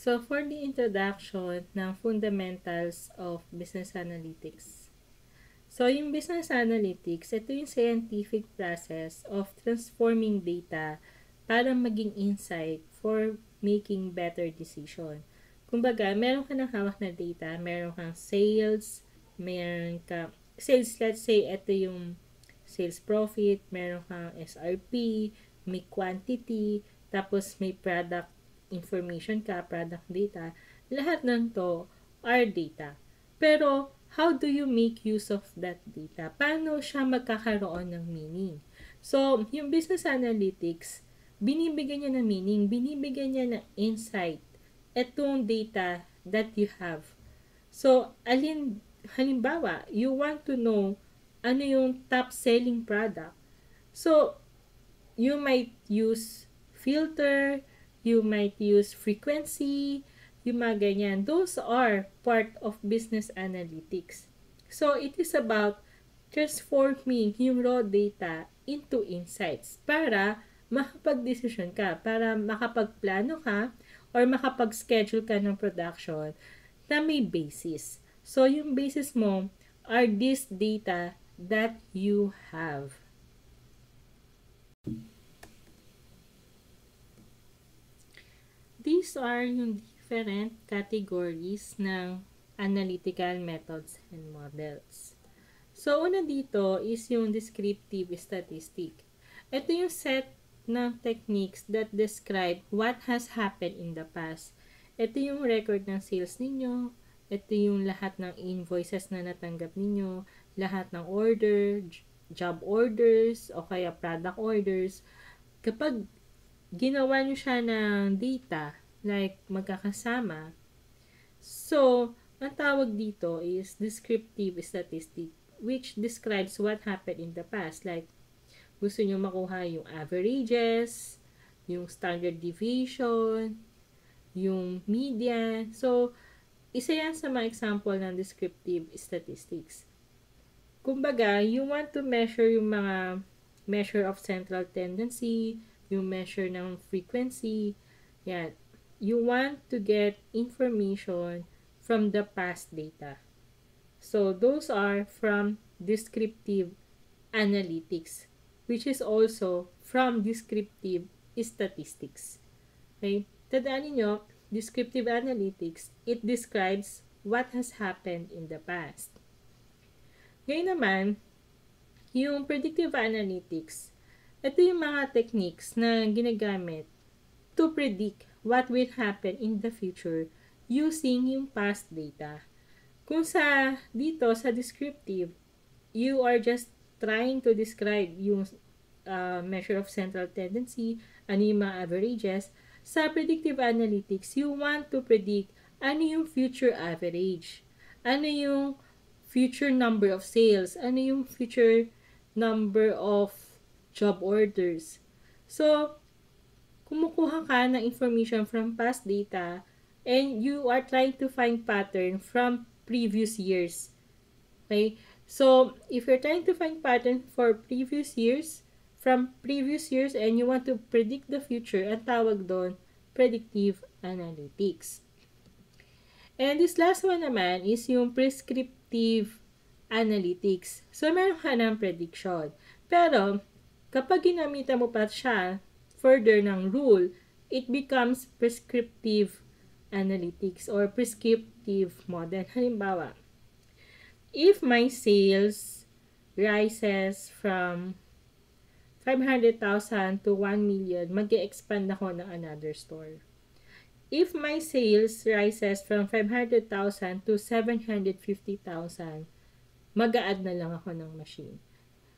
So, for the introduction ng fundamentals of business analytics. So, yung business analytics, ito yung scientific process of transforming data para maging insight for making better decision. Kumbaga, meron ka ng hawak na data, meron kang sales, meron ka, sales, let's say, ito yung sales profit, meron kang SRP, may quantity, tapos may product information ka, product data, lahat ng to are data. Pero, how do you make use of that data? Paano siya magkakaroon ng meaning? So, yung business analytics, binibigyan niya ng meaning, binibigyan niya ng insight etong data that you have. So, halimbawa, you want to know ano yung top selling product. So, you might use filter, you might use frequency, yung mga ganyan. Those are part of business analytics. So, it is about transforming yung raw data into insights para makapag-decision ka, para makapagplano ka, or makapag-schedule ka ng production na may basis. So, yung basis mo are this data that you have. These are yung different categories ng analytical methods and models. So, una dito is yung descriptive statistic. Ito yung set ng techniques that describe what has happened in the past. Ito yung record ng sales ninyo, ito yung lahat ng invoices na natanggap ninyo, lahat ng order, job orders, o kaya product orders. Kapag ginawa nyo siya ng data, like magkakasama, so, ang tawag dito is descriptive statistic, which describes what happened in the past. Like, gusto nyo makuha yung averages, yung standard deviation, yung median. So, isa yan sa mga example ng descriptive statistics. Kumbaga, you want to measure yung mga measure of central tendency, yung measure ng frequency. Yan. You want to get information from the past data. So, those are from descriptive analytics, which is also from descriptive statistics. Okay? Tandaan niyo, descriptive analytics, it describes what has happened in the past. Ngayon naman, yung predictive analytics, ito yung mga techniques na ginagamit to predict what will happen in the future using yung past data. Kung dito sa descriptive, you are just trying to describe yung measure of central tendency, ano yung mga averages. Sa predictive analytics, you want to predict ano yung future average, ano yung future number of sales, ano yung future number of job orders. So, kumukuha ka ng information from past data and you are trying to find pattern from previous years. Okay? So, if you're trying to find pattern for previous years, from previous years and you want to predict the future, ang tawag doon, predictive analytics. And this last one naman is yung prescriptive analytics. So, meron ka ng prediction. Pero, kapag ginamitan mo pa siya further ng rule, it becomes prescriptive analytics or prescriptive model. Halimbawa, if my sales rises from 500,000 to 1 million, mag-e-expand ako ng another store. If my sales rises from 500,000 to 750,000, mag-a-add na lang ako ng machine.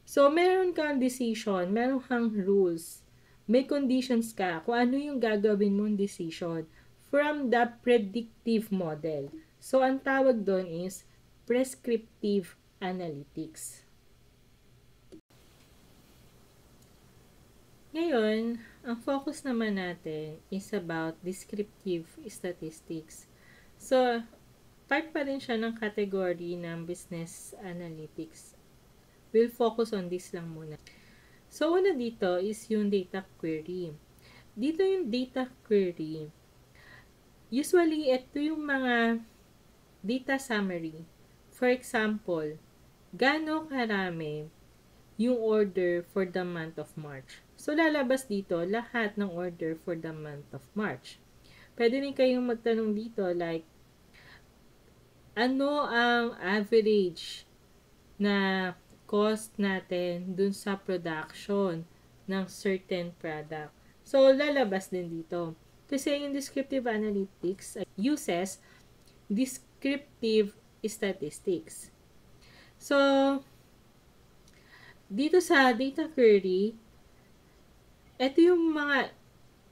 So, meron kang decision, meron kang rules, may conditions ka kung ano yung gagawin mong decision from the predictive model. So, ang tawag doon is prescriptive analytics. Ngayon, ang focus naman natin is about descriptive statistics. So, part pa rin siya ng category ng business analytics. We'll focus on this lang muna. So, una dito is yung data query. Dito yung data query. Usually, ito yung mga data summary. For example, gaano karami yung order for the month of March. So, lalabas dito lahat ng order for the month of March. Pwede rin kayong magtanong dito like, ano ang average na cost natin dun sa production ng certain product. So, lalabas din dito. Kasi yung descriptive analytics uses descriptive statistics. So, dito sa data query, ito yung mga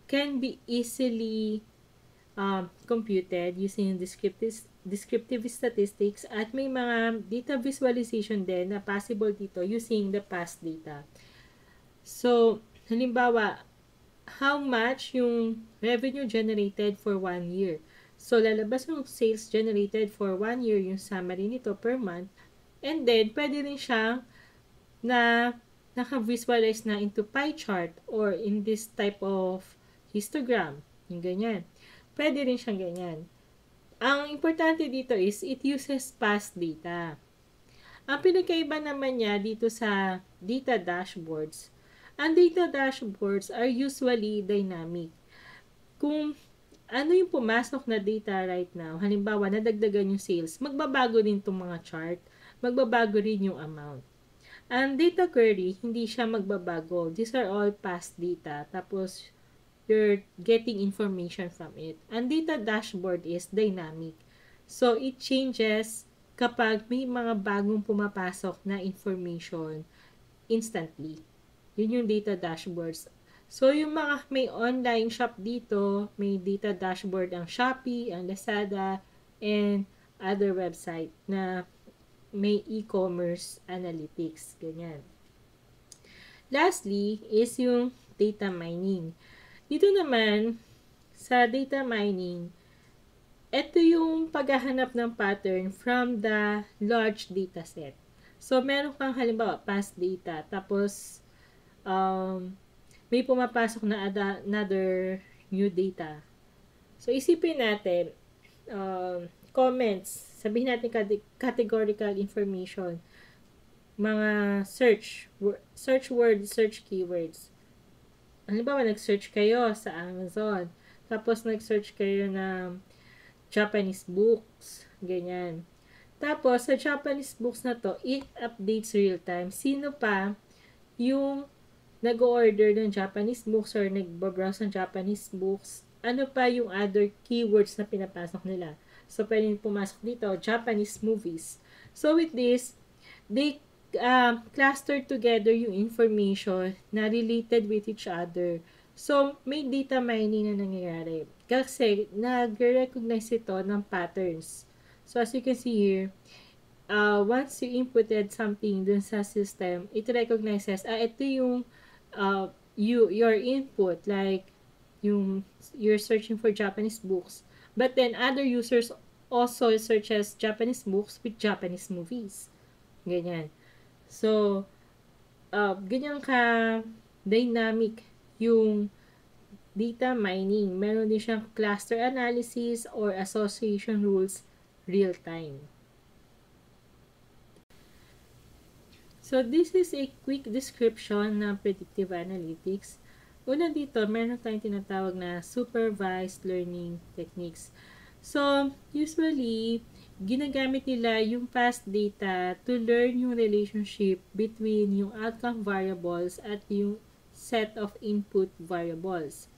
can be easily computed using descriptive statistics at may mga data visualization din na possible dito using the past data. So, halimbawa, how much yung revenue generated for 1 year. So, lalabas yung sales generated for 1 year, yung summary nito per month. And then, pwede rin siyang na naka-visualize na into pie chart or in this type of histogram. Yung ganyan. Pwede rin siyang ganyan. Ang importante dito is it uses past data. Ang pinagkaiba naman niya dito sa data dashboards, ang data dashboards are usually dynamic. Kung ano yung pumasok na data right now, halimbawa, nadagdagan yung sales, magbabago din itong mga chart, magbabago rin yung amount. Ang data query, hindi siya magbabago. These are all past data. Tapos, you're getting information from it. Ang data dashboard is dynamic. So, it changes kapag may mga bagong pumapasok na information instantly. Yun yung data dashboards. So, yung mga may online shop dito, may data dashboard ang Shopee, ang Lazada, and other website na may e-commerce analytics. Ganyan. Lastly, is yung data mining. Dito naman, sa data mining, ito yung paghahanap ng pattern from the large data set. So, meron kang halimbawa past data, tapos may pumapasok na another new data. So, isipin natin, comments, sabihin natin categorical information, mga search words, search keywords. Halimbawa, nag-search kayo sa Amazon, tapos nag-search kayo ng Japanese books, ganyan. Tapos, sa Japanese books na to, it updates real time. Sino pa yung nag-order ng Japanese books or nag-browse ng Japanese books, ano pa yung other keywords na pinapasok nila. So, pwedeng pumasok dito, Japanese movies. So, with this, they cluster together yung information na related with each other. So, may data mining na nangyayari. Kasi, nag-recognize ito ng patterns. So, as you can see here, once you inputted something dun sa system, it recognizes, ito yung your input, like, you're searching for Japanese books. But then, other users also searches Japanese books with Japanese movies. Ganyan. So, ganyan ka dynamic yung data mining. Meron din siyang cluster analysis or association rules real time. So, this is a quick description ng predictive analytics. Una dito, meron tayong tinatawag na supervised learning techniques. So, usually, ginagamit nila yung past data to learn yung relationship between yung outcome variables at yung set of input variables.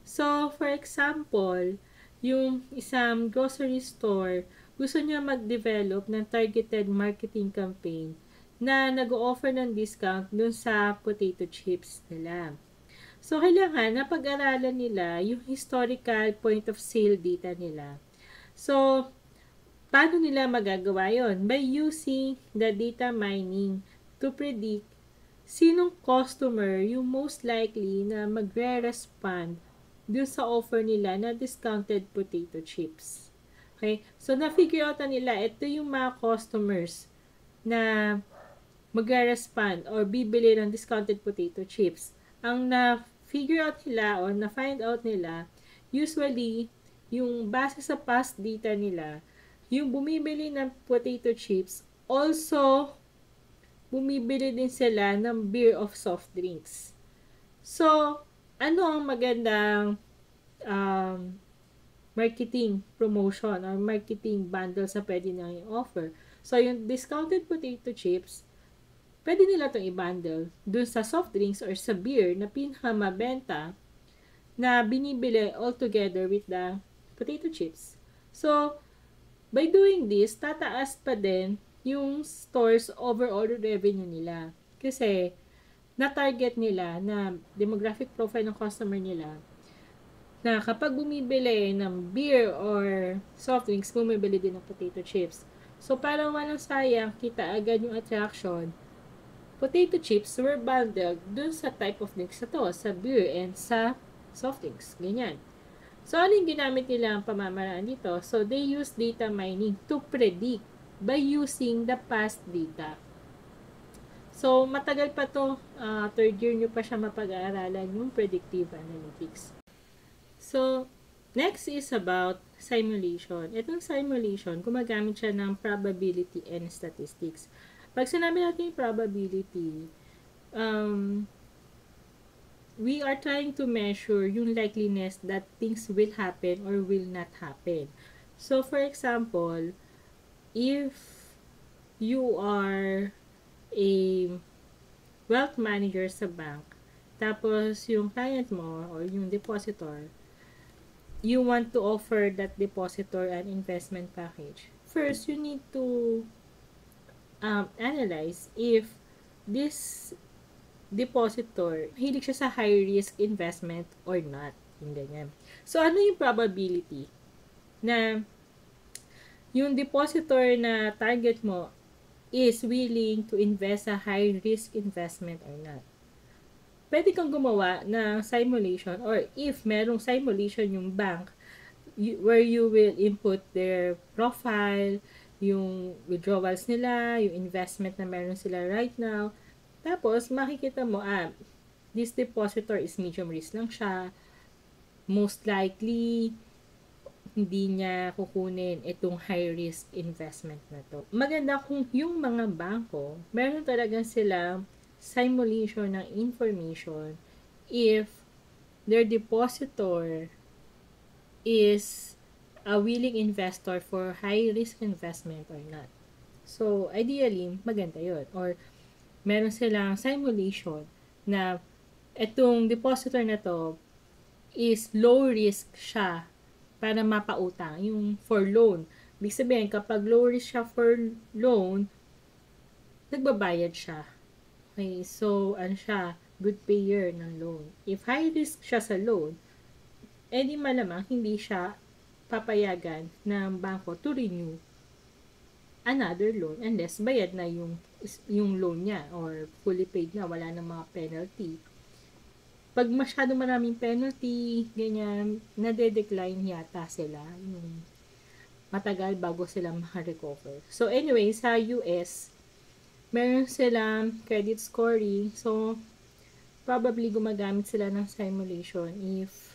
So, for example, yung isang grocery store, gusto niya mag-develop ng targeted marketing campaign na nag-o-offer ng discount dun sa potato chips nila. So, kailangan na pag-aralan nila yung historical point of sale data nila. So, paano nila magagawa yon? By using the data mining to predict sinong customer yung most likely na magre-respond dun sa offer nila na discounted potato chips. Okay? So, na-figure out na nila, ito yung mga customers na magre-respond or bibili ng discounted potato chips. Ang na-figure out nila o na-find out nila, usually, yung base sa past data nila, yung bumibili ng potato chips, also bumibili din sila ng beer of soft drinks. So, ano ang magandang um, marketing promotion or marketing bundle sa pwede na i-offer? So, yung discounted potato chips, pwede nila itong i-bundle dun sa soft drinks or sa beer na pinakamabenta na binibili all together with the potato chips. So, by doing this, tataas pa din yung store's overall revenue nila. Kasi, na-target nila na demographic profile ng customer nila na kapag bumibili ng beer or soft drinks, bumibili din ng potato chips. So, para walang sayang, kita agad yung attraction. Potato chips were bundled dun sa type of drinks na to, sa beer and sa soft drinks. Ganyan. So, ano yung ginamit nila ang pamamaraan dito? So, they use data mining to predict by using the past data. So, matagal pa to, third year nyo pa siya mapag-aaralan yung predictive analytics. So, next is about simulation. Itong simulation, gumagamit siya ng probability and statistics. Pag sinabi natin yung probability, we are trying to measure yung likeliness that things will happen or will not happen. So, for example, if you are a wealth manager sa bank, tapos yung client mo or yung depositor, you want to offer that depositor an investment package. First, you need to analyze if this depositor, hilig siya sa high risk investment or not. Yung ganyan. So, ano yung probability na yung depositor na target mo is willing to invest sa high risk investment or not? Pwede kang gumawa ng simulation or if merong simulation yung bank where you will input their profile, yung withdrawals nila, yung investment na meron sila right now. Tapos, makikita mo, this depositor is medium risk lang siya. Most likely, hindi niya kukunin itong high risk investment na to. Maganda kung yung mga bangko, meron talagang silang simulation ng information if their depositor is a willing investor for high risk investment or not. So, ideally, maganda yun. Or, meron silang simulation na itong depositor na to is low risk siya para mapautang, yung for loan. Ibig sabihin, kapag low risk siya for loan, nagbabayad siya. Okay, so, ano siya, good payer ng loan. If high risk siya sa loan, di malamang hindi siya papayagan ng bangko to renew another loan unless bayad na yung loan niya or fully paid na, wala na mga penalty. Pag masyado maraming penalty, ganyan, nade-decline yata sila. Yung matagal bago sila makarecover. So anyway, sa US, meron silang credit scoring. So, probably gumagamit sila ng simulation if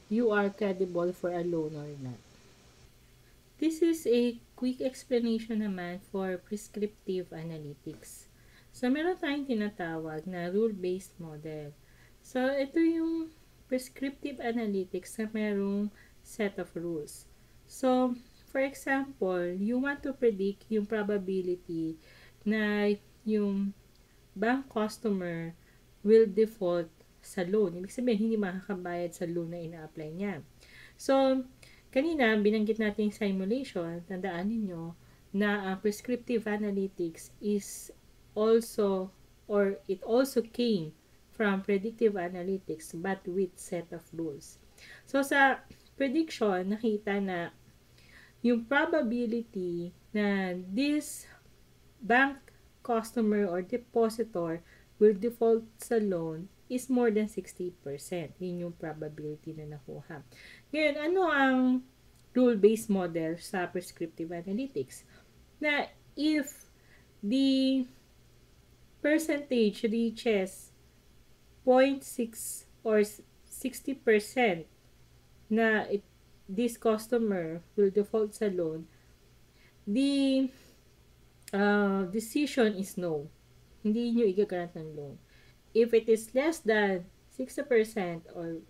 you are credible for a loan or not. This is a quick explanation naman for prescriptive analytics. So, meron tayong tinatawag na rule-based model. So, ito yung prescriptive analytics na merong set of rules. So, for example, you want to predict yung probability na yung bank customer will default sa loan. Ibig sabihin, hindi makakabayad sa loan na ina-apply niya. So, kanina, binanggit natin yung simulation. Tandaan ninyo na prescriptive analytics is also, or it also came from predictive analytics but with set of rules. So, sa prediction, nakita na yung probability na this bank customer or depositor will default sa loan is more than 60%. Yun yung probability na nakuha. Ngayon, ano ang rule-based model sa prescriptive analytics? Na if the percentage reaches 0.6 or 60% na this customer will default sa loan, the decision is no. Hindi nyo i-grant ng loan. If it is less than 60% or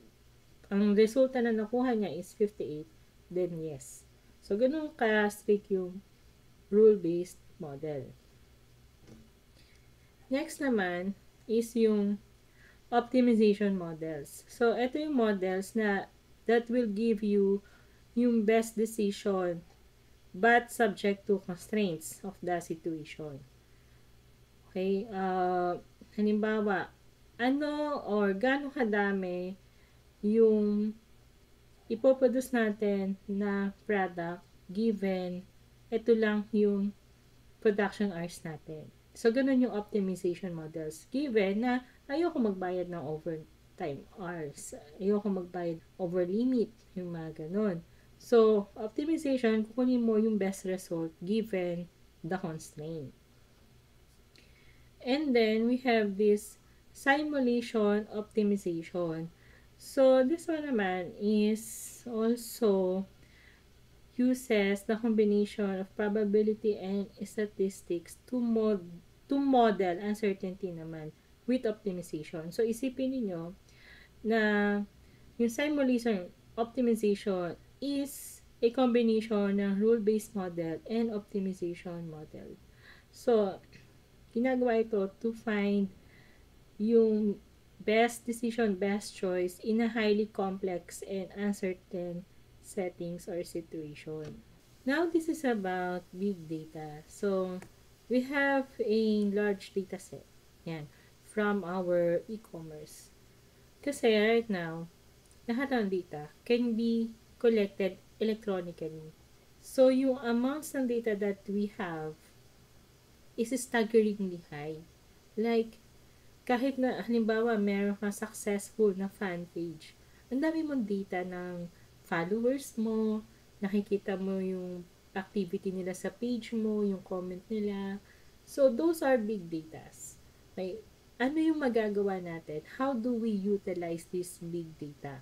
ang resulta na nakuha niya is 58, then yes. So, ganun ka-strict yung rule-based model. Next naman is yung optimization models. So, ito yung models na that will give you yung best decision but subject to constraints of the situation. Okay? Halimbawa, ano or gaano kadami yung ipoproduce natin na product given ito lang yung production hours natin. So, ganun yung optimization models. Given na ayoko magbayad ng overtime hours. Ayoko magbayad over limit. Yung mga ganun. So, optimization, kukunin mo yung best result given the constraint. And then, we have this simulation optimization. So, this one naman is also uses the combination of probability and statistics to model uncertainty naman with optimization. So, isipin niyo na yung simulation optimization is a combination ng rule-based model and optimization model. So, ginagawa ito to find yung best decision, best choice in a highly complex and uncertain settings or situation. Now, this is about big data. So, we have a large data set. Yan. From our e-commerce. Kasi right now, lahat ng data can be collected electronically. So, yung amounts ng data that we have is staggeringly high. Like, kahit na, halimbawa, meron kang successful na fan page, ang dami mong data ng followers mo, nakikita mo yung activity nila sa page mo, yung comment nila. So, those are big data. Okay? Ano yung magagawa natin? How do we utilize this big data?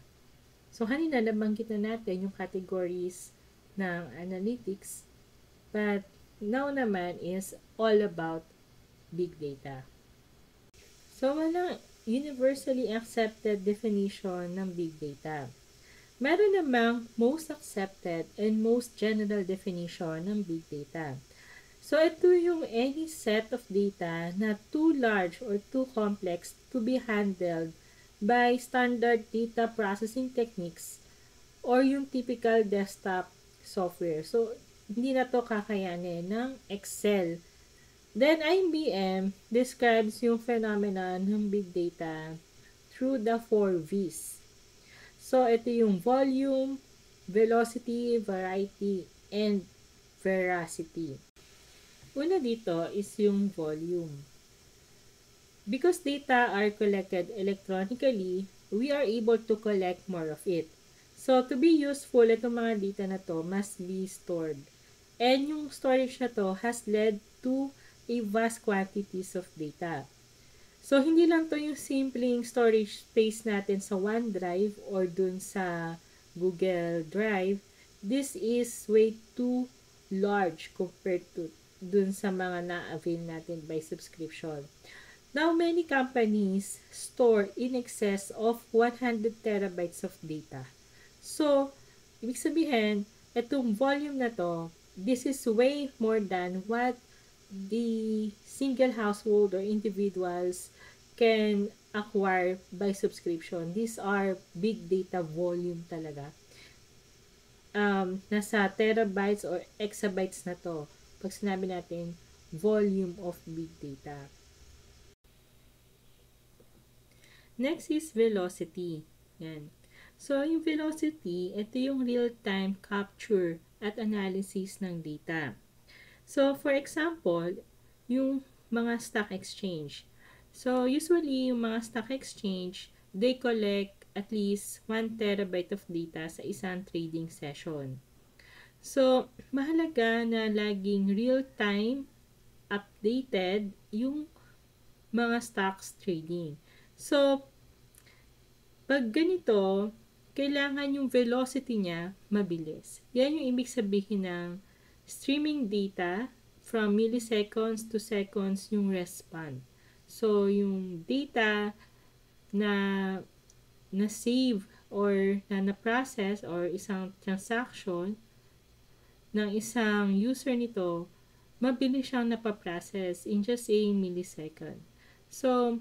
So, kanina nabanggit na natin yung categories ng analytics, but now naman is all about big data. So, walang universally accepted definition ng big data. Meron namang most accepted and most general definition ng big data. So, ito yung any set of data na too large or too complex to be handled by standard data processing techniques or yung typical desktop software. So, hindi na to kakayanin ng Excel. Then, IBM describes yung phenomenon ng big data through the 4 V's. So, ito yung volume, velocity, variety, and veracity. Una dito is yung volume. Because data are collected electronically, we are able to collect more of it. So, to be useful, itong mga data na to must be stored. And yung storage na to has led to a vast quantities of data. So, hindi lang to yung simpleng storage space natin sa OneDrive or dun sa Google Drive. This is way too large compared to dun sa mga na-avail natin by subscription. Now, many companies store in excess of 100 terabytes of data. So, ibig sabihin, itong volume na to, this is way more than what the single household or individuals can acquire by subscription. These are big data volume talaga. Nasa terabytes or exabytes na to pag sinabi natin volume of big data. Next is velocity. Yan. So, yung velocity, ito yung real-time capture at analysis ng data. So, for example, yung mga stock exchange. So, usually, yung mga stock exchange, they collect at least 1 terabyte of data sa isang trading session. So, mahalaga na laging real-time updated yung mga stocks trading. So, pag ganito, kailangan yung velocity niya mabilis. Yan yung ibig sabihin ng streaming data from milliseconds to seconds yung respan. So, yung data na na-save or na-process or isang transaction ng isang user nito, mabilis siyang napaprocess in just a millisecond. So,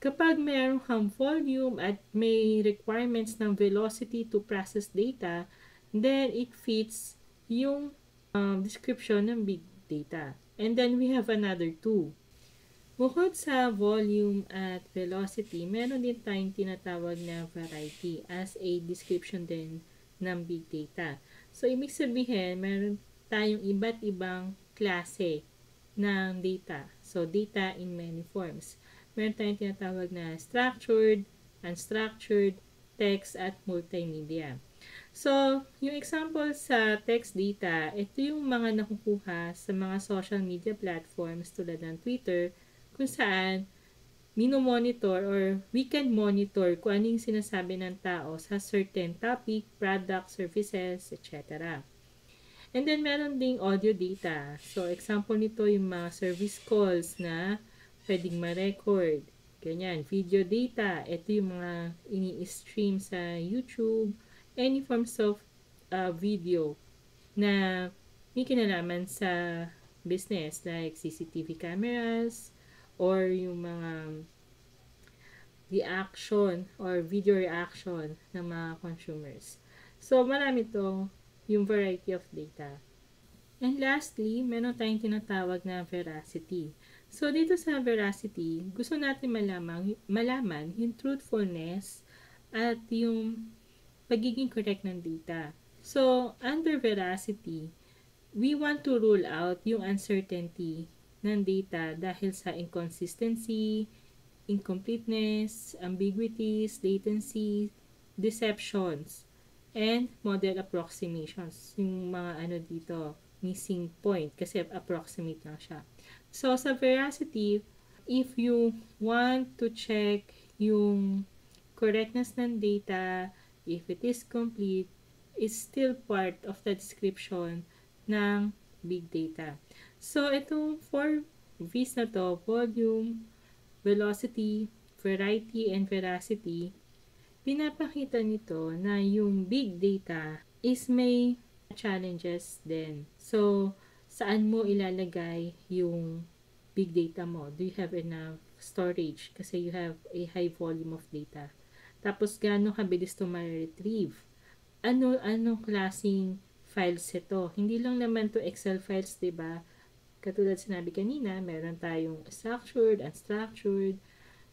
kapag mayroon kang volume at may requirements ng velocity to process data, then it fits yung description ng big data. And then we have another two. Bukod sa volume at velocity, meron din tayong tinatawag na variety as a description din ng big data. So, ibig sabihin, meron tayong iba't ibang klase ng data. So, data in many forms. Meron tayong tinatawag na structured, unstructured, text, at multimedia. So, yung example sa text data, ito yung mga nakukuha sa mga social media platforms tulad ng Twitter, kung saan minomonitor or we can monitor kung ano yung sinasabi ng tao sa certain topic, product, services, etc. And then, meron ding audio data. So, example nito yung mga service calls na pwedeng ma-record. Ganyan. Video data. Ito yung mga ini-stream sa YouTube. Any forms of video na may kinalaman sa business like CCTV cameras or yung mga reaction or video reaction ng mga consumers. So, marami to yung variety of data. And lastly, meron tayong tinatawag na veracity. So, dito sa veracity, gusto natin malaman yung truthfulness at yung pagiging correct ng data. So, under veracity, we want to rule out yung uncertainty ng data dahil sa inconsistency, incompleteness, ambiguities, latency, deceptions, and model approximations. Yung mga dito, missing point kasi approximate lang siya. So, sa veracity, if you want to check yung correctness ng data, if it is complete, it's still part of the description ng big data. So, itong 4 V's na to, volume, velocity, variety, and veracity, pinapakita nito na yung big data is may challenges din. So, saan mo ilalagay yung big data mo? Do you have enough storage? Kasi you have a high volume of data. Tapos, gaano kabilis ito ma-retrieve? Anong klaseng files ito? Hindi lang naman to Excel files, diba? Katulad sinabi kanina, meron tayong structured, unstructured.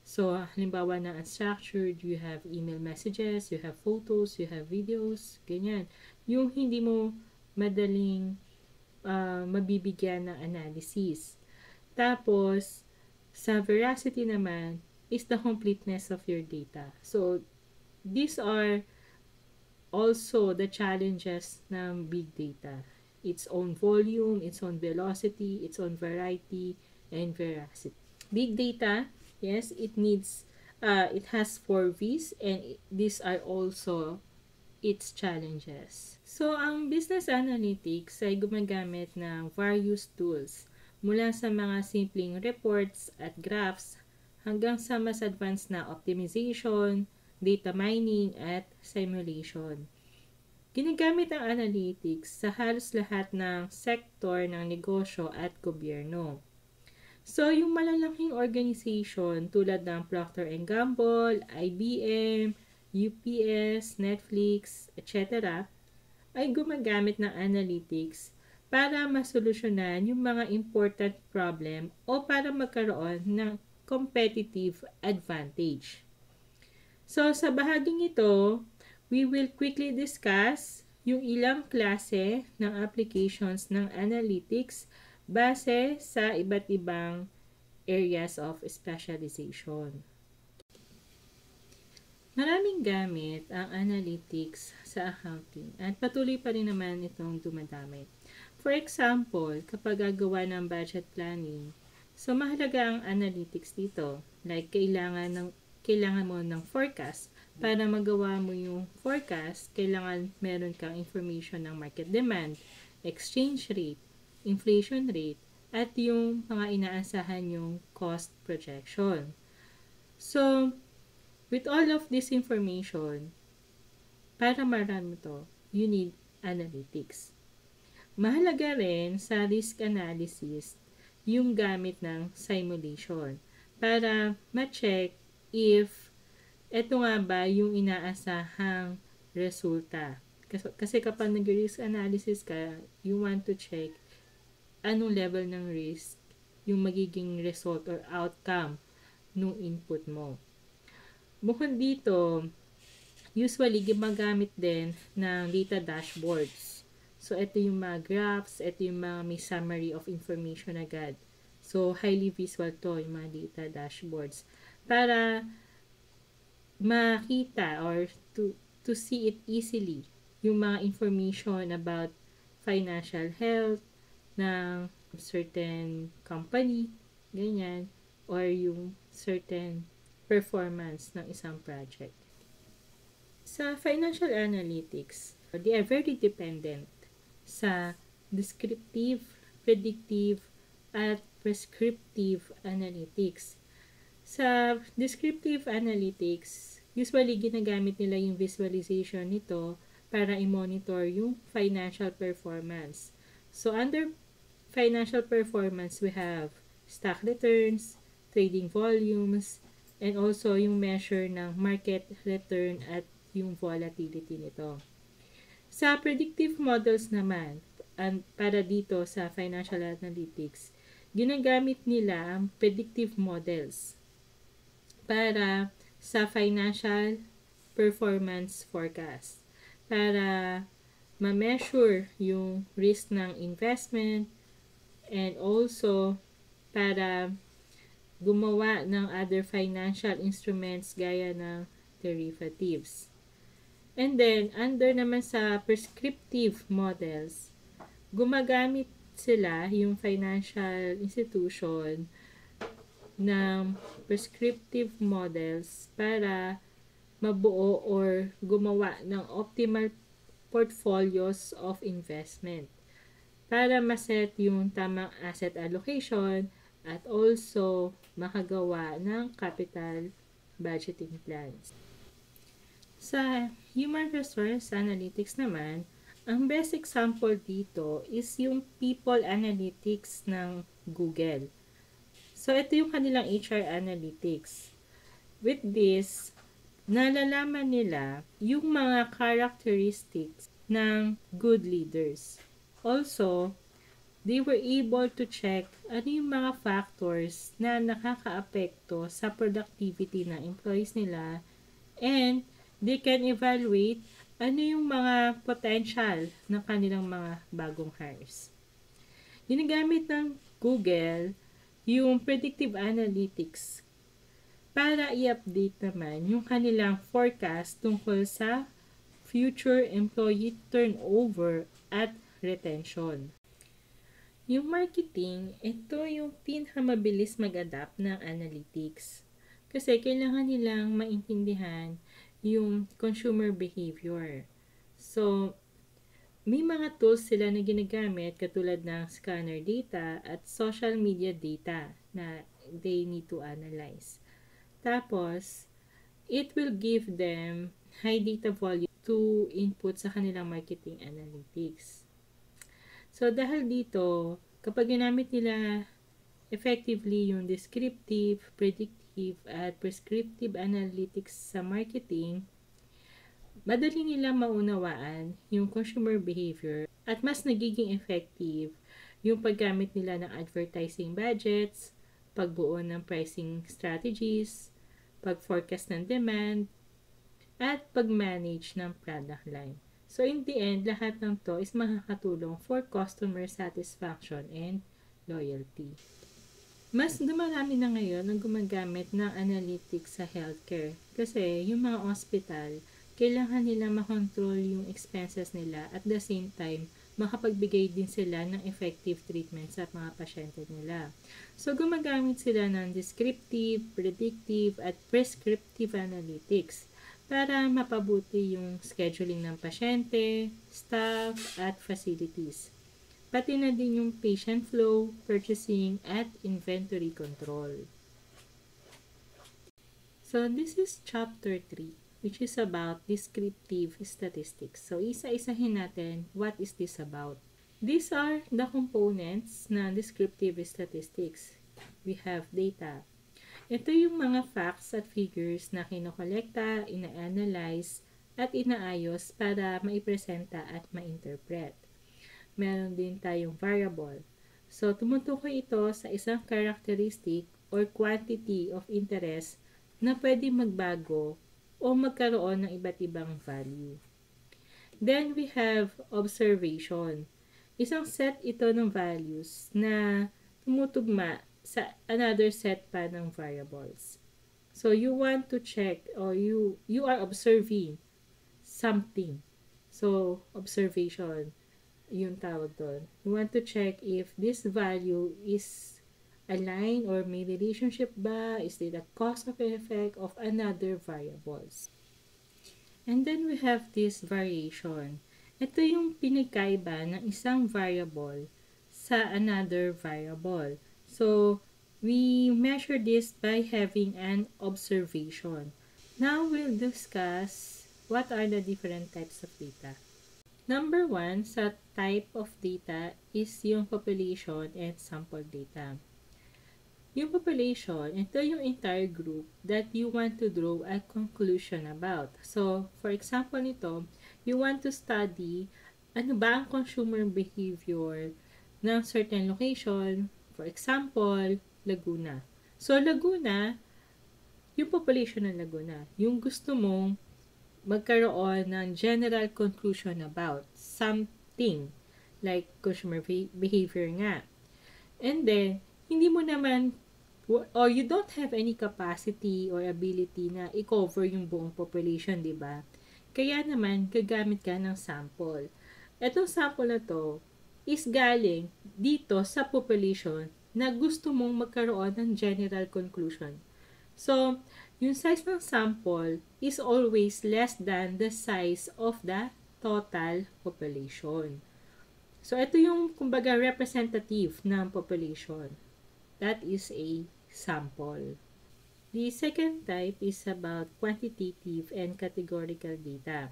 So, halimbawa ng unstructured, you have email messages, you have photos, you have videos, ganyan. Yung hindi mo madaling mabibigyan ng analysis. Tapos, sa veracity naman, is the completeness of your data. So, these are also the challenges ng big data. Its own volume, its own velocity, its own variety, and veracity. Big data, yes, it has 4 V's, and these are also its challenges. So, ang business analytics ay gumagamit ng various tools mula sa mga simpleng reports at graphs hanggang sa mas advanced na optimization, data mining, at simulation. Ginagamit ang analytics sa halos lahat ng sektor ng negosyo at gobyerno. So, yung malalaking organization tulad ng Procter & Gamble, IBM, UPS, Netflix, etc. ay gumagamit ng analytics para masolusyonan yung mga important problem o para magkaroon ng competitive advantage. So, sa bahaging ito, we will quickly discuss yung ilang klase ng applications ng analytics base sa iba't ibang areas of specialization. Maraming gamit ang analytics sa accounting at patuloy pa rin naman itong dumadami. For example, kapag gagawa ng budget planning, so mahalaga ang analytics dito. Like, kailangan mo ng forecast para magawa mo yung forecast, kailangan meron kang information ng market demand, exchange rate, inflation rate, at yung mga inaasahan yung cost projection. So, with all of this information, para marami to, you need analytics. Mahalaga rin sa risk analysis yung gamit ng simulation para ma-check if eto nga ba yung inaasahang resulta. Kasi kapag nag-risk analysis ka, you want to check anong level ng risk yung magiging result or outcome nung input mo. Bukod dito, usually gumagamit din ng data dashboards. So, ito yung mga graphs, ito yung mga may summary of information agad. So, highly visual to, yung mga data dashboards. Para makita or to see it easily, yung mga information about financial health ng certain company, ganyan, or yung certain performance ng isang project. Sa financial analytics, they are very dependent sa descriptive, predictive, at prescriptive analytics. Sa descriptive analytics, usually ginagamit nila yung visualization nito para i-monitor yung financial performance. So, under financial performance, we have stock returns, trading volumes, and also yung measure ng market return at yung volatility nito. Sa predictive models naman, para dito sa financial analytics, ginagamit nila ang predictive models para sa financial performance forecast. Para ma-measure yung risk ng investment and also para gumawa ng other financial instruments gaya ng derivatives. And then, under naman sa prescriptive models, gumagamit sila yung financial institution ng prescriptive models para mabuo or gumawa ng optimal portfolios of investment para maset yung tamang asset allocation at also makagawa ng capital budgeting plans. Sa human resource analytics naman, ang best example dito is yung people analytics ng Google. So, ito yung kanilang HR analytics. With this, nalalaman nila yung mga characteristics ng good leaders. Also, they were able to check ano yung mga factors na nakakaapekto sa productivity ng employees nila and they can evaluate ano yung mga potential ng kanilang mga bagong hires. Ginagamit ng Google yung predictive analytics para i-update naman yung kanilang forecast tungkol sa future employee turnover at retention. Yung marketing, ito yung pinakamabilis mag-adapt ng analytics. Kasi kailangan nilang maintindihan yung consumer behavior. So, may mga tools sila na ginagamit katulad ng scanner data at social media data na they need to analyze. Tapos, it will give them high data volume to input sa kanilang marketing analytics. So, dahil dito, kapag ginamit nila effectively yung descriptive, predictive, at prescriptive analytics sa marketing, madali nilang maunawaan yung consumer behavior at mas nagiging effective yung paggamit nila ng advertising budgets, pagbuo ng pricing strategies, pag-forecast ng demand, at pag-manage ng product line. So, in the end, lahat ng to is makakatulong for customer satisfaction and loyalty. Mas dumarami na ngayon ang gumagamit ng analytics sa healthcare kasi yung mga hospital, kailangan nila makontrol yung expenses nila at the same time, makapagbigay din sila ng effective treatment sa mga pasyente nila. So, gumagamit sila ng descriptive, predictive, at prescriptive analytics para mapabuti yung scheduling ng pasyente, staff, at facilities. Pati na din yung patient flow, purchasing, at inventory control. So, this is chapter 3, which is about descriptive statistics. So, isa-isahin natin, what is this about? These are the components ng descriptive statistics. We have data. Ito yung mga facts at figures na kinokolekta, ina-analyze, at inaayos para maipresenta at ma-interpret. Meron din tayong variable. So, tumutukoy ito sa isang characteristic or quantity of interest na pwede magbago o magkaroon ng iba't ibang value. Then, we have observation. Isang set ito ng values na tumutugma sa another set pa ng variables. So, you want to check or you are observing something. So, observation, yung tawag doon. You want to check if this value is aligned or may relationship ba? Is it a cause of effect of another variables? And then we have this variation. Ito yung pinagkaiba ng isang variable sa another variable. So, we measure this by having an observation. Now, we'll discuss what are the different types of data. Number 1 sa type of data is yung population and sample data. Yung population, ito yung entire group that you want to draw a conclusion about. So, for example nito, you want to study ano ba ang consumer behavior ng certain location. For example, Laguna. So, Laguna, yung population ng Laguna, yung gusto mong magkaroon ng general conclusion about something like consumer behavior nga. And then, hindi mo naman or you don't have any capacity or ability na i-cover yung buong population, di ba? Kaya naman, gagamit ka ng sample. Etong sample na to is galing dito sa population na gusto mong magkaroon ng general conclusion. So, yung size ng sample is always less than the size of the total population. So, ito yung, kumbaga, representative ng population. That is a sample. The second type is about quantitative and categorical data.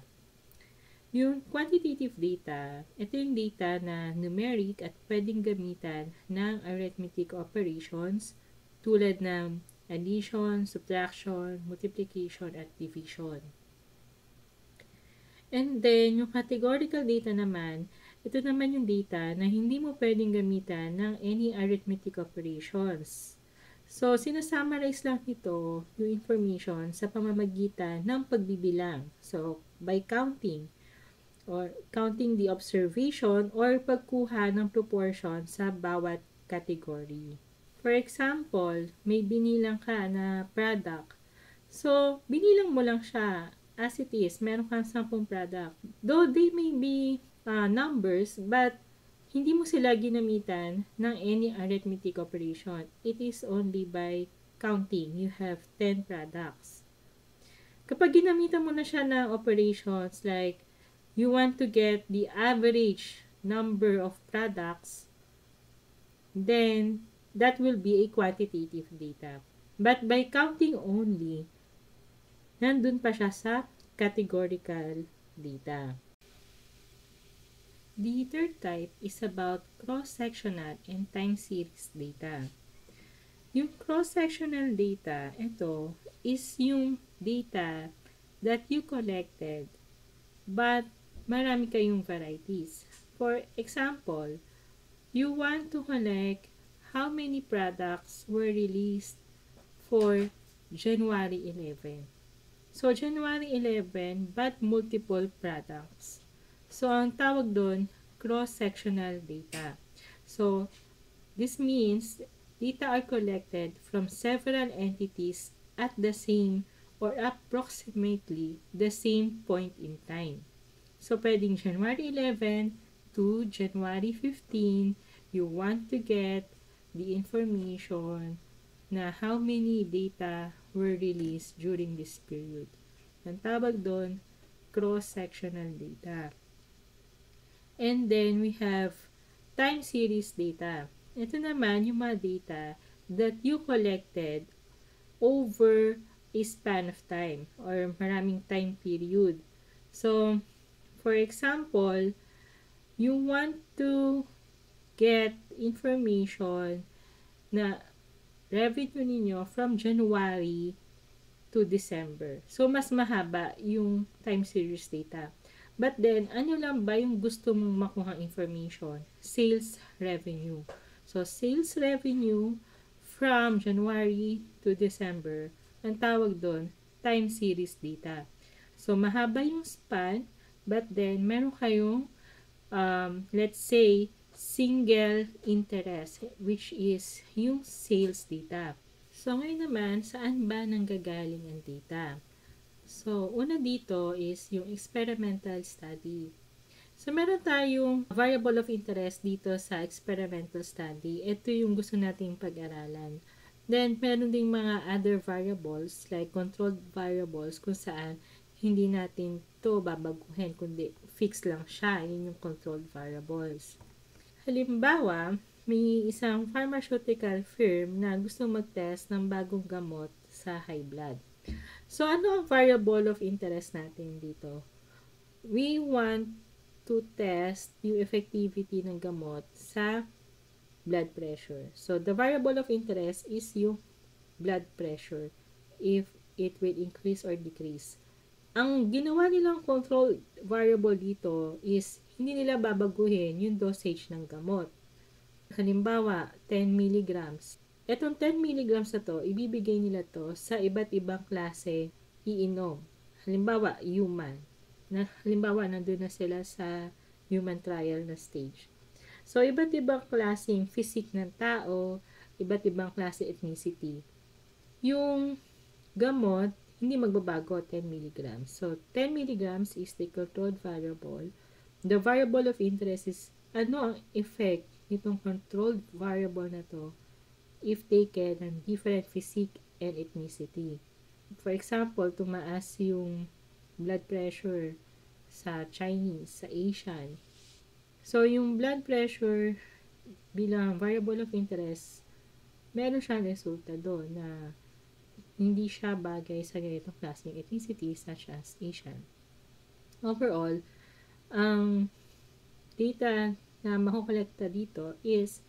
Yung quantitative data, ito yung data na numeric at pwedeng gamitan ng arithmetic operations tulad ng addition, subtraction, multiplication, at division. And then, yung categorical data naman, ito naman yung data na hindi mo pwedeng gamitan ng any arithmetic operations. So, sinasummarize lang ito yung information sa pamamagitan ng pagbibilang. So, by counting or counting the observation or pagkuha ng proportion sa bawat category. For example, may binilang ka na product. So, binilang mo lang siya as it is. Meron kang 10 product. Though they may be numbers, but hindi mo sila ginamitan ng any arithmetic operation. It is only by counting. You have 10 products. Kapag ginamitan mo na siya ng operations like you want to get the average number of products, then that will be a quantitative data. But by counting only, nandun pa siya sa categorical data. The third type is about cross-sectional and time series data. Yung cross-sectional data, ito is yung data that you collected but marami kayong varieties. For example, you want to collect how many products were released for January 11. So, January 11, but multiple products. So, ang tawag doon, cross-sectional data. So, this means data are collected from several entities at the same or approximately the same point in time. So, pwedeng January 11 to January 15, you want to get the information na how many data were released during this period. Ang tawag doon, cross-sectional data. And then, we have time series data. Ito naman yung mga data that you collected over a span of time or maraming time period. So, for example, you want to get information na revenue ninyo from January to December. So, mas mahaba yung time series data. But then, ano lang ba yung gusto mong makuha information? Sales revenue. So, sales revenue from January to December, ang tawag doon, time series data. So, mahaba yung span, but then, meron kayong, let's say, single interest, which is yung sales data. So, ngayon naman, saan ba nanggagaling ang data? So, una dito is yung experimental study. So, meron tayong variable of interest dito sa experimental study. Ito yung gusto nating pag-aralan. Then, meron ding mga other variables like controlled variables kung saan hindi natin to babaguhin, kundi fix lang siya. Yun yung controlled variables. Halimbawa, may isang pharmaceutical firm na gusto mag-test ng bagong gamot sa high blood. So, ano ang variable of interest natin dito? We want to test yung effectivity ng gamot sa blood pressure. So, the variable of interest is yung blood pressure, if it will increase or decrease. Ang ginawa nilang control variable dito is hindi nila babaguhin yung dosage ng gamot. Halimbawa, 10 milligrams. Etong 10 milligrams na to, ibibigay nila to sa iba't ibang klase iinom. Halimbawa, human. Halimbawa, nandun na sila sa human trial na stage. So, iba't ibang klaseng physique ng tao, iba't ibang klase ethnicity. Yung gamot, hindi magbabago, 10 milligrams. So, 10 milligrams is the controlled variable. The variable of interest is ano ang effect nitong controlled variable na to if taken ng different physique and ethnicity. For example, tumaas yung blood pressure sa Chinese, sa Asian. So, yung blood pressure bilang variable of interest, meron siyang resulta doon na hindi siya bagay sa ganitong klaseng ethnicity such as Asian. Overall, ang data na makukolekta dito is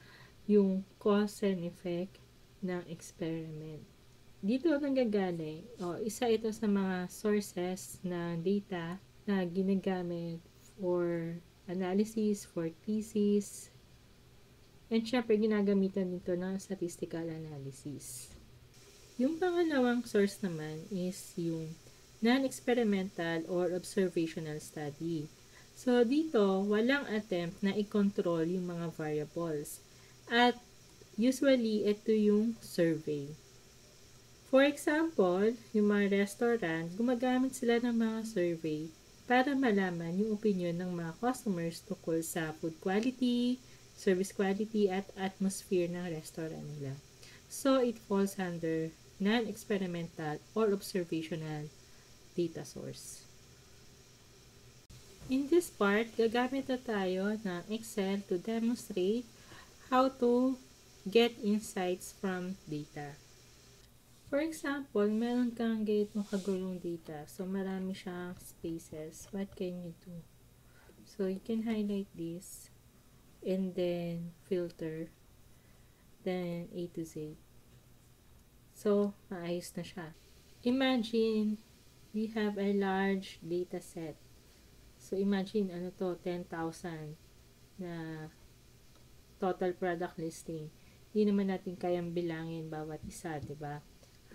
yung cause and effect ng experiment. Dito nanggagaling, isa ito sa mga sources ng data na ginagamit for analysis, for thesis, and syempre ginagamitan dito ng statistical analysis. Yung pangalawang source naman is yung non-experimental or observational study. So, dito, walang attempt na i-control yung mga variables. At, usually, ito yung survey. For example, yung mga restaurant, gumagamit sila ng mga survey para malaman yung opinion ng mga customers tungkol sa food quality, service quality, at atmosphere ng restaurant nila. So, it falls under non-experimental or observational data source. In this part, gagamit na tayo ng Excel to demonstrate how to get insights from data. For example, meron kang ganitong kagulong data. So, marami siyang spaces. What can you do? So, you can highlight this and then filter, then A to Z. So, maayos na siya. Imagine, we have a large data set. So, imagine, 10,000 na total product listing. Hindi naman natin kayang bilangin bawat isa, di ba?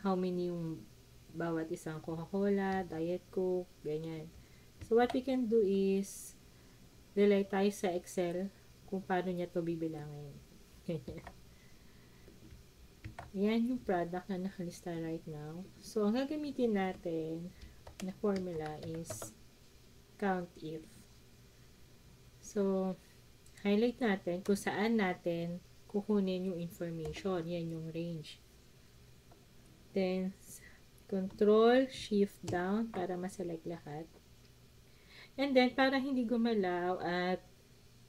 How many yung bawat isang Coca-Cola, Diet Coke, ganyan. So, what we can do is, rely tayo sa Excel kung paano niya to bibilangin. Yan yung product na nakalista right now. So, ang gagamitin natin na formula is count if. So, highlight natin kung saan natin kukunin yung information. Yan yung range. Then, Control, Shift down para ma-select lahat. And then, para hindi gumalaw at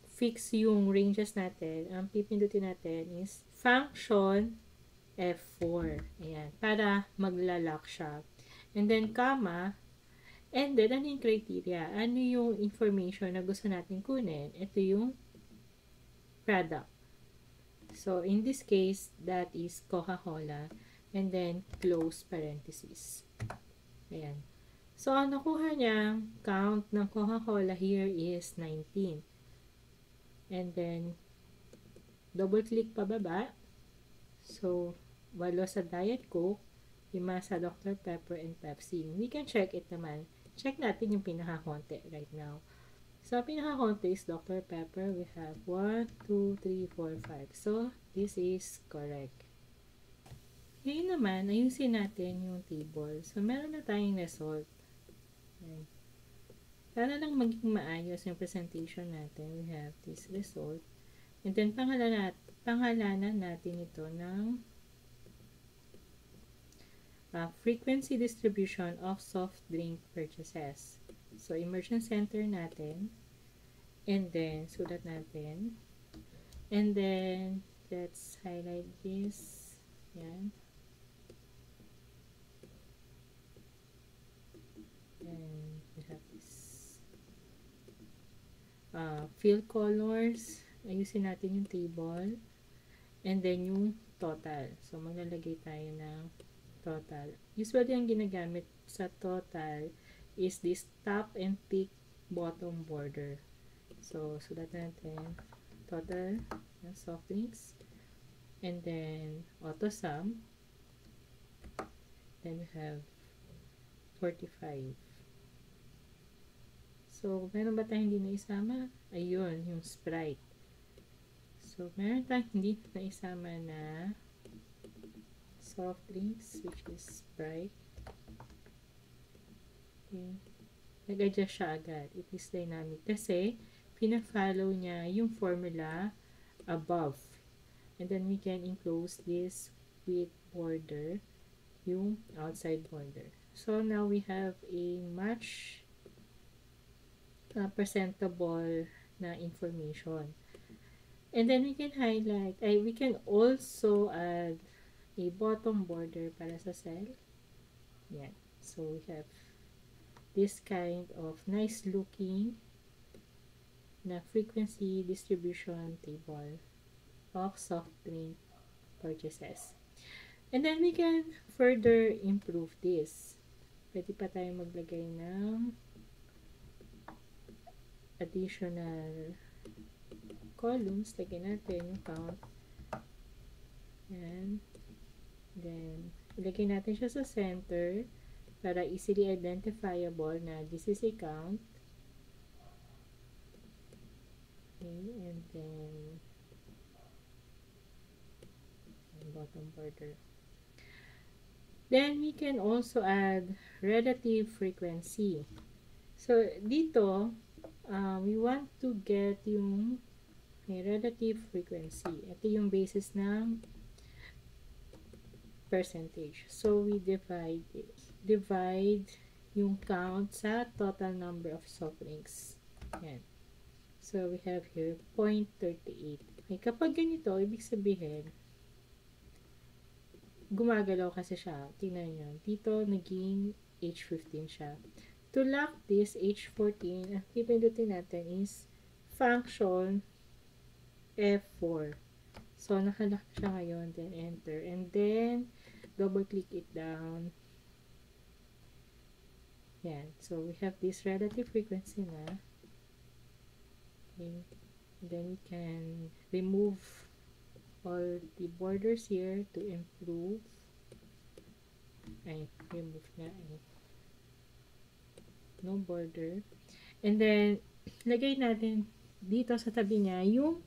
fix yung ranges natin, ang pipindutin natin is Function F4. Ayan, para magla-lock siya. And then, comma, and then, ano yung criteria? Ano yung information na gusto natin kunin? Ito yung product. So, in this case, that is Coca-Cola. And then, close parenthesis. Ayan. So, ang nakuha niyang count ng Coca-Cola here is 19. And then, double-click pababa. So, 8 sa Diet Coke, 5 sa Dr. Pepper and Pepsi. We can check it naman. Check natin yung pinaka-konti right now. So, pinaka-konti is Dr. Pepper. We have 1, 2, 3, 4, 5. So, this is correct. Ngayon naman, ayusin natin yung table. So, meron na tayong result. Okay. Para lang maging maayos yung presentation natin, we have this result. And then, pangalanan natin ito ng frequency distribution of soft drink purchases. So, immersion center natin. And then, sulat natin. And then, let's highlight this. Yan. And we have this fill colors. Ayusin natin yung table. And then yung total. So, maglalagay tayo ng total. Usually, ang ginagamit sa total is this top and thick bottom border. So, sulat natin total ng soft drinks. And then, auto sum. Then we have 45. So, meron ba tayong hindi naisama? Ayun, yung Sprite. So, meron tayong hindi naisama na soft drinks, which is Sprite. Okay. Nag-adjust siya agad. It is dynamic. Kasi, pina-follow niya yung formula above. And then, we can enclose this with border, yung outside border. So, now we have a much presentable na information. And then, we can highlight, we can also add a bottom border para sa cell. Yan. So, we have this kind of nice looking na frequency distribution table of soft drink purchases. And then, we can further improve this. Pwede pa tayo maglagay ng additional columns. Lagyan natin yung count. Yan. Then, ilagay natin siya sa center para easily identifiable na this is a count. Okay, and then bottom border. Then, we can also add relative frequency. So, dito, we want to get yung relative frequency. Ito yung basis ng percentage. So, we divide it. Divide yung count sa total number of soft drinks. Yan. So, we have here 0.38. Okay, kapag ganito, ibig sabihin, gumagalaw kasi siya. Tingnan nyo. Dito, naging H15 siya. To lock this H14, ang pipindutin natin is function F4. So, nakalock siya ngayon. Then, enter. And then, double-click it down. Yan. So, we have this relative frequency na. Okay. And then, we can remove all the borders here to improve. Ay, remove na. Ay. No border. And then, lagay natin dito sa tabi niya yung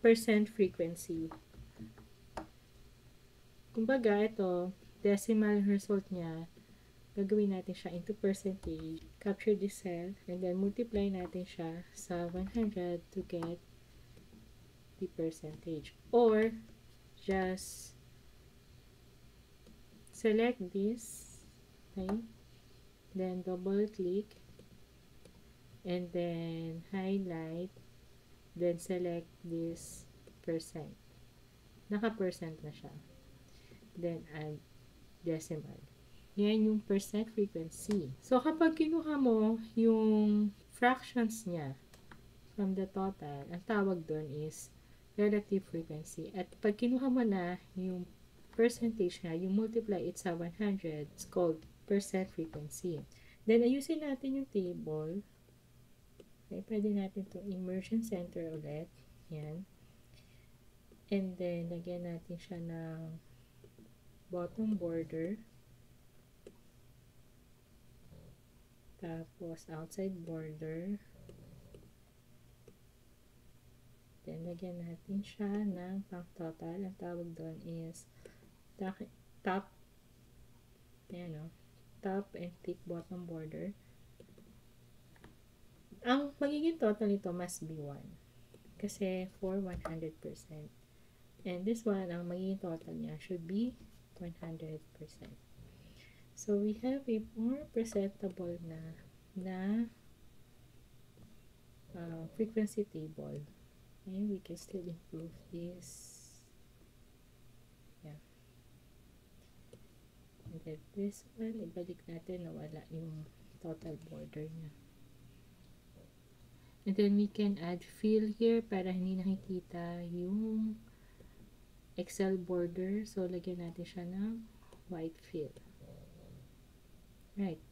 percent frequency. Kumbaga, ito, decimal result niya, gagawin natin siya into percentage. Capture this cell, and then multiply natin siya sa 100 to get the percentage. Or, just select this, Okay? Then double click and then highlight, then select this percent. Naka-percent na siya. Then add decimal. Yan yung percent frequency. So, kapag kinuha mo yung fractions niya from the total, ang tawag doon is relative frequency. At pag kinuha mo na yung percentage niya, yung multiply it sa 100, it's called percent frequency. Then, ayusin natin yung table. Okay, pwede natin itong immersion center ulit. Yan. And then, lagyan natin siya ng bottom border. Tapos, outside border. Then, lagyan natin siya ng pang total. Ang tawag doon is top, ayan o, top and thick bottom border. Ang magiging total nito must be 1. Kasi for 100%. And this one, ang magiging total niya should be 100%. So, we have a more presentable na frequency table. And we can still improve this. Yeah. And then this one, ibalik natin na wala yung total border niya. And then we can add fill here para hindi nakikita yung Excel border. So, lagyan natin siya ng white fill. Right.